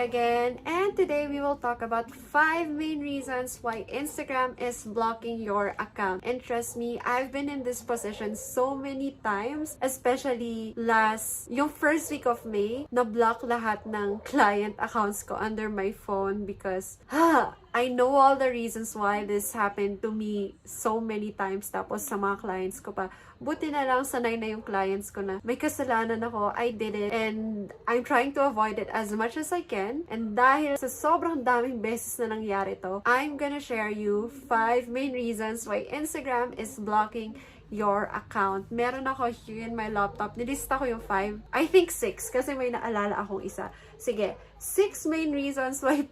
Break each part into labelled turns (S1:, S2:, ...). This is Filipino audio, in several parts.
S1: again, and today we will talk about 5 main reasons why Instagram is blocking your account. And trust me, I've been in this position so many times, especially yung first week of May, na-block lahat ng client accounts ko under my phone because, I know all the reasons why this happened to me so many times, tapos sa mga clients ko pa. Buti na lang sanay na yung clients ko na may kasalanan ako, I did it, and I'm trying to avoid it as much as I can. And dahil sa sobrang daming beses na nangyari to, I'm gonna share you 5 main reasons why Instagram is blocking your account. Meron ako here in my laptop. Nilista ko yung 5. I think 6 kasi may naalala akong isa. Sige, 6 main reasons why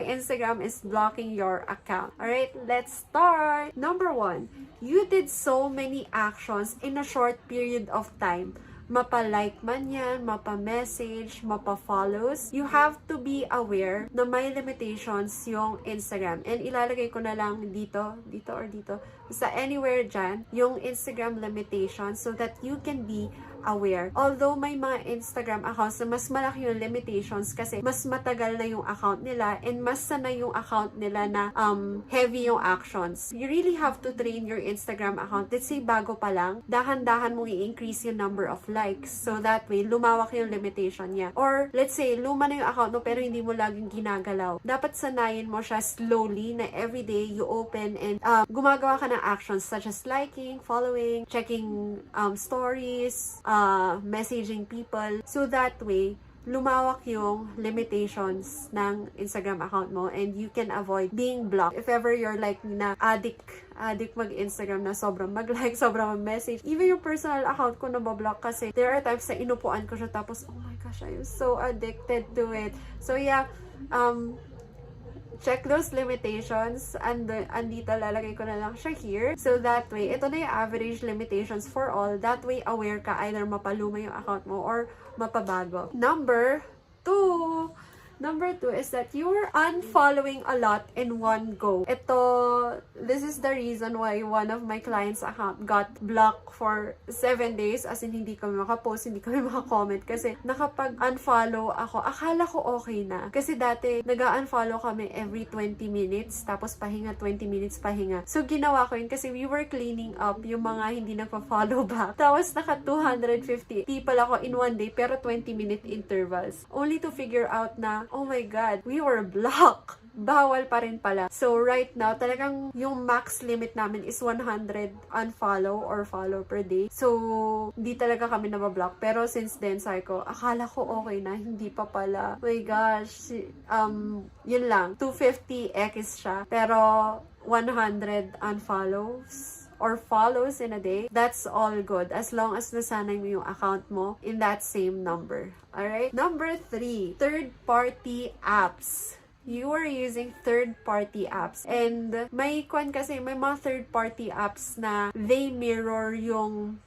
S1: Instagram is blocking your account. Alright, let's start. Number 1, you did so many actions in a short period of time. Mapa-like man yan, mapa-message, mapa-follows. You have to be aware na may limitations yung Instagram. And ilalagay ko na lang dito or dito. Sa anywhere dyan, yung Instagram limitations so that you can be aware. Although may mga Instagram accounts na mas malaki yung limitations kasi mas matagal na yung account nila and mas sanay yung account nila na heavy yung actions. You really have to train your Instagram account. Let's say bago pa lang, dahan-dahan mong i-increase yung number of likes. So that way, lumawak yung limitation niya. Or let's say, luma na yung account mo pero hindi mo laging ginagalaw. Dapat sanayin mo siya slowly na everyday you open and gumagawa ka ng actions such as liking, following, checking stories, messaging people. So that way, lumawak yung limitations ng Instagram account mo and you can avoid being blocked. If ever you're like na addict mag-Instagram na sobrang mag-like, sobrang mag-message. Even yung personal account ko nabablock kasi there are times na inupuan ko siya tapos, oh my gosh, I'm so addicted to it. So yeah, check those limitations and andito lalagay ko na lang siya here. So that way, ito na yung average limitations for all. That way, aware ka either mapaluma yung account mo or mapabago. Number 2 is that you're unfollowing a lot in one go. This is the reason why one of my clients' account got blocked for 7 days, as in hindi kami makapost, hindi kami makakomment kasi nakapag-unfollow ako. Akala ko okay na. Kasi dati, nag-unfollow kami every 20 minutes, tapos pahinga, 20 minutes pahinga. So, ginawa ko yun kasi we were cleaning up yung mga hindi nagpa-follow back. Tapos, naka 250 people ako in one day, pero 20-minute intervals. Only to figure out na, oh my God, we were blocked. Bawal pa rin pala. So, right now, talagang yung max limit namin is 100 unfollow or follow per day. So, hindi talaga kami nabablock. Pero since then, sabi ko, akala ko okay na, hindi pa pala. Oh my gosh, yun lang. 250 X siya. Pero, 100 unfollows or follows in a day, that's all good as long as nasanay mo yung account mo in that same number. Alright? Number 3, third-party apps. You are using third-party apps. And may mga third-party apps na they mirror yung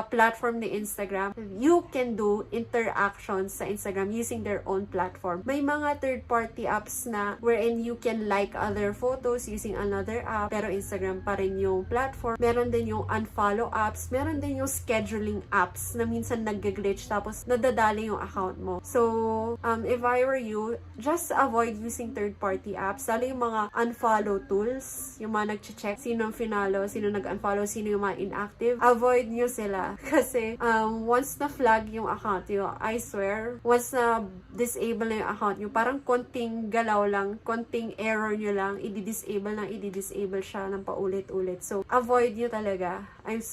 S1: platform ni Instagram. You can do interactions sa Instagram using their own platform. May mga third-party apps na wherein you can like other photos using another app, pero Instagram pa rin yung platform. Meron din yung unfollow apps. Meron din yung scheduling apps na minsan nag-glitch tapos nadadali yung account mo. So, if I were you, just avoid using third-party apps. Lalo yung mga unfollow tools, yung mga nag-check sino ang finalo, sino nag-unfollow, sino yung mga inactive. Avoid nyo sila. Kasi, once na flag yung account nyo, I swear, once na disable na yung account nyo, parang konting galaw lang, konting error nyo lang, i-disable siya ng paulit-ulit. So, avoid nyo talaga. I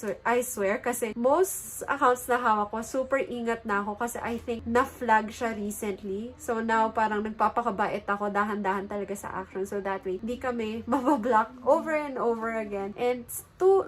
S1: swear, kasi most accounts na hawak ko, super ingat na ako kasi I think na-flag siya recently. So, now, parang nagpapakabait ako, dahan-dahan talaga sa action. So, that way, hindi kami mabablock over and over again. And,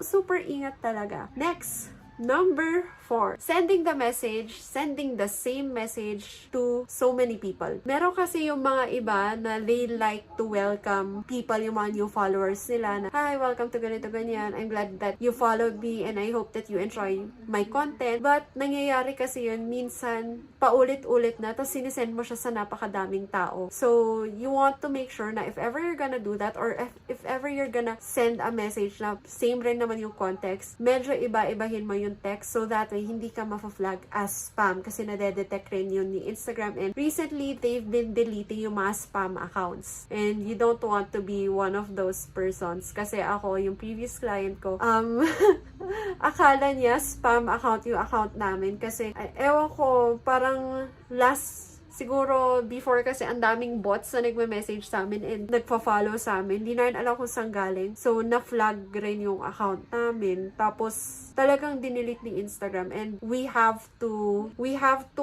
S1: super ingat talaga. Next, number 4, sending the same message to so many people. Meron kasi yung mga iba na they like to welcome people, yung mga new followers nila na, hi, welcome to ganito, ganyan. I'm glad that you followed me and I hope that you enjoy my content. But, nangyayari kasi yun, minsan, paulit-ulit na, tapos sinisend mo siya sa napakadaming tao. So, you want to make sure na if ever you're gonna do that or if ever you're gonna send a message na same rin naman yung context, medyo iba-ibahin mo yung text so that way hindi ka ma-flag as spam kasi nadedetect rin yun ni Instagram. And recently, they've been deleting yung mga spam accounts. And you don't want to be one of those persons. Kasi ako, yung previous client ko, akala niya spam account yung account namin. Kasi, ewan ko, parang siguro, before kasi ang daming bots na nagme-message sa amin and nagpa-follow sa amin. Hindi na rin alam kung saan galing. So, na-flag rin yung account namin. Tapos, talagang dinilit ni Instagram and we have to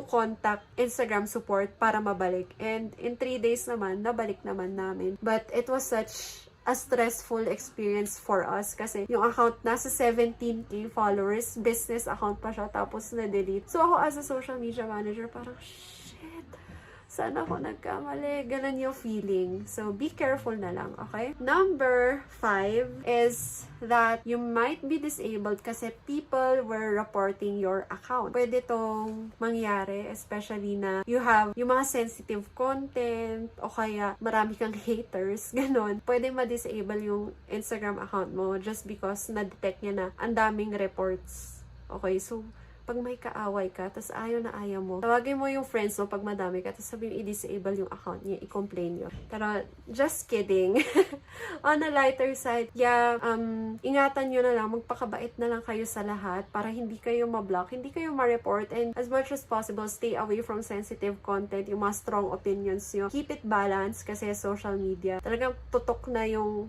S1: contact Instagram support para mabalik. And in 3 days naman, nabalik naman namin. But it was such a stressful experience for us kasi yung account nasa 17k followers, business account pa siya, tapos na-delete. So, ako as a social media manager, parang, sana ako nagkamali. Ganun yung feeling. So, be careful na lang, okay? Number 5 is that you might be disabled kasi people were reporting your account. Pwede tong mangyari, especially na you have yung mga sensitive content o kaya marami kang haters, ganun. Pwede ma-disable yung Instagram account mo just because na-detect niya na ang daming reports. Okay, so pag may kaaway ka, tas ayaw na ayaw mo, tawagin mo yung friends mo pag madami ka, tas sabihin i-disable yung account niya, i-complain nyo. Pero, just kidding. On a lighter side, ingatan nyo na lang, magpakabait na lang kayo sa lahat para hindi kayo ma-block, hindi kayo ma-report, and as much as possible, stay away from sensitive content, yung mga strong opinions nyo. Keep it balanced kasi social media, talagang tutok na yung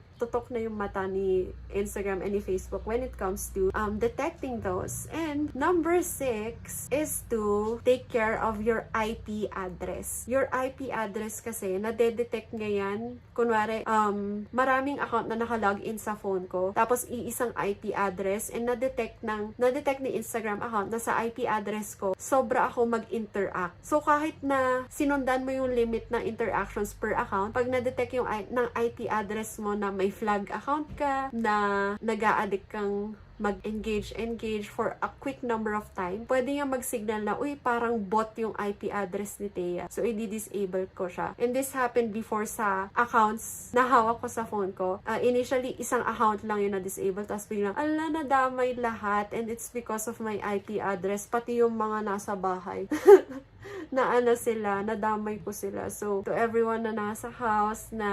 S1: mata ni Instagram and ni Facebook when it comes to detecting those. And number 6 is to take care of your IP address. Your IP address kasi, nadedetect ngayon, kunwari, maraming account na nakalogin sa phone ko, tapos iisang IP address, and nadetect ni Instagram account na sa IP address ko, sobra ako mag-interact. So, kahit na sinundan mo yung limit ng interactions per account, pag nadetect yung ng IP address mo na may flag account ka, na nag-a-addict kang mag-engage for a quick number of time, pwede nga mag-signal na, uy, parang bot yung IP address ni Thea. So, i-disable ko siya. And this happened before sa accounts na hawak ko sa phone ko. Initially, isang account lang yung na-disable, tapos biglang, nadamay lahat, and it's because of my IP address, pati yung mga nasa bahay. Nadamay ko sila. So, to everyone na nasa house na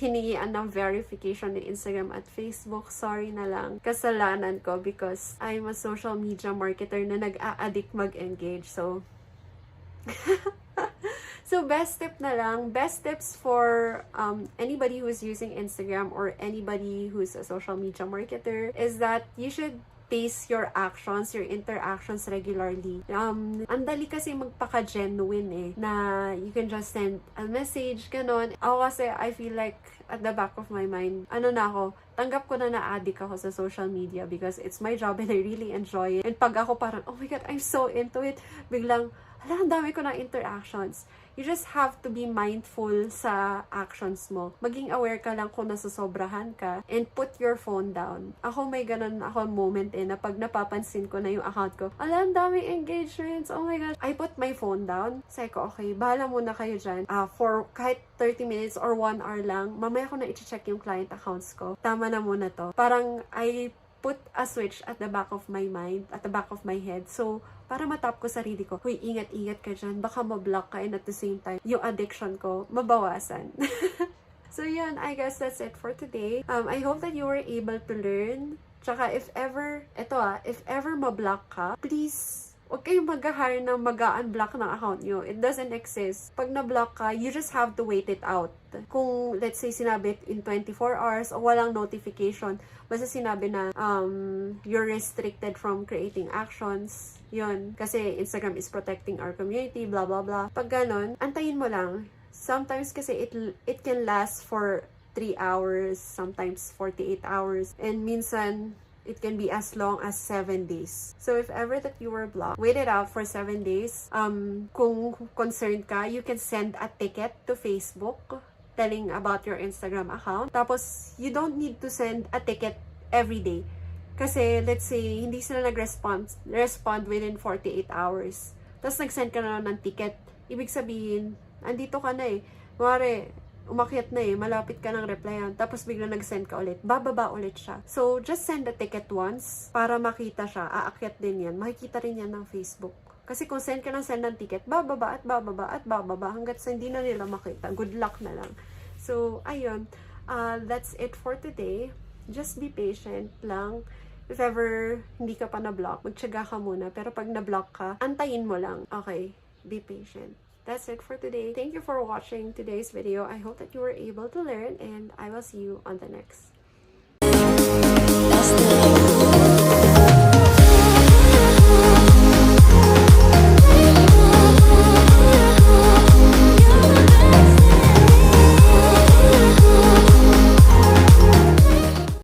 S1: hinihian ng verification ni Instagram at Facebook, sorry na lang. Kasalanan ko because I'm a social media marketer na nag-a-addict mag-engage. So, best tip na lang, best tips for anybody who's using Instagram or anybody who's a social media marketer is that you should pace your actions, your interactions regularly. Ang dali kasi magpaka-genuine na you can just send a message, ganon. Ako kasi, I feel like at the back of my mind, tanggap ko na na-addict ako sa social media because it's my job and I really enjoy it. And pag ako parang, oh my God, I'm so into it, biglang, ang dami ko na interactions. You just have to be mindful sa actions mo. Maging aware ka lang kung nasasobrahan ka and put your phone down. Ako may ganun ako moment na pag napapansin ko na yung account ko, ang daming engagements, oh my gosh. I put my phone down. Sabi ko, okay, bahala muna kayo dyan. For kahit 30 minutes or 1 hour lang, mamaya ko na i-check yung client accounts ko. Tama na muna to. Parang I put a switch at the back of my mind, at the back of my head. So, para matap ko sarili ko, huy, ingat-ingat ka dyan, baka mablock ka, and at the same time, yung addiction ko, mabawasan. So, yun, I guess that's it for today. I hope that you were able to learn. Tsaka, if ever mablock ka, please, huwag kayong mag-hire na mag-unblock ng account nyo. It doesn't exist. Pag na-block ka, you just have to wait it out. Kung, let's say, sinabi in 24 hours o walang notification, basta sinabi na you're restricted from creating actions, yun. Kasi Instagram is protecting our community, blah, blah, blah. Pag ganon, antayin mo lang. Sometimes kasi it can last for 3 hours, sometimes 48 hours, and minsan, it can be as long as 7 days. So, if ever that you were blocked, wait it out for 7 days. Kung concerned ka, you can send a ticket to Facebook telling about your Instagram account. Tapos, you don't need to send a ticket every day. Kasi, let's say, hindi sila respond within 48 hours. Tapos, nag-send ka na ng ticket. Ibig sabihin, andito ka na eh. Mare, umakyat na malapit ka ng replyan, tapos bigla nag-send ka ulit, bababa ulit siya. So, just send the ticket once para makita siya, aakyat din yan, makikita rin yan ng Facebook. Kasi kung send ka ng ticket, bababa at bababa at bababa hanggat sa hindi na nila makita. Good luck na lang. So, ayun, that's it for today. Just be patient lang. If ever hindi ka pa na-block, magtiyaga ka muna. Pero pag na-block ka, antayin mo lang. Okay, be patient. That's it for today. Thank you for watching today's video. I hope that you were able to learn, and I will see you on the next.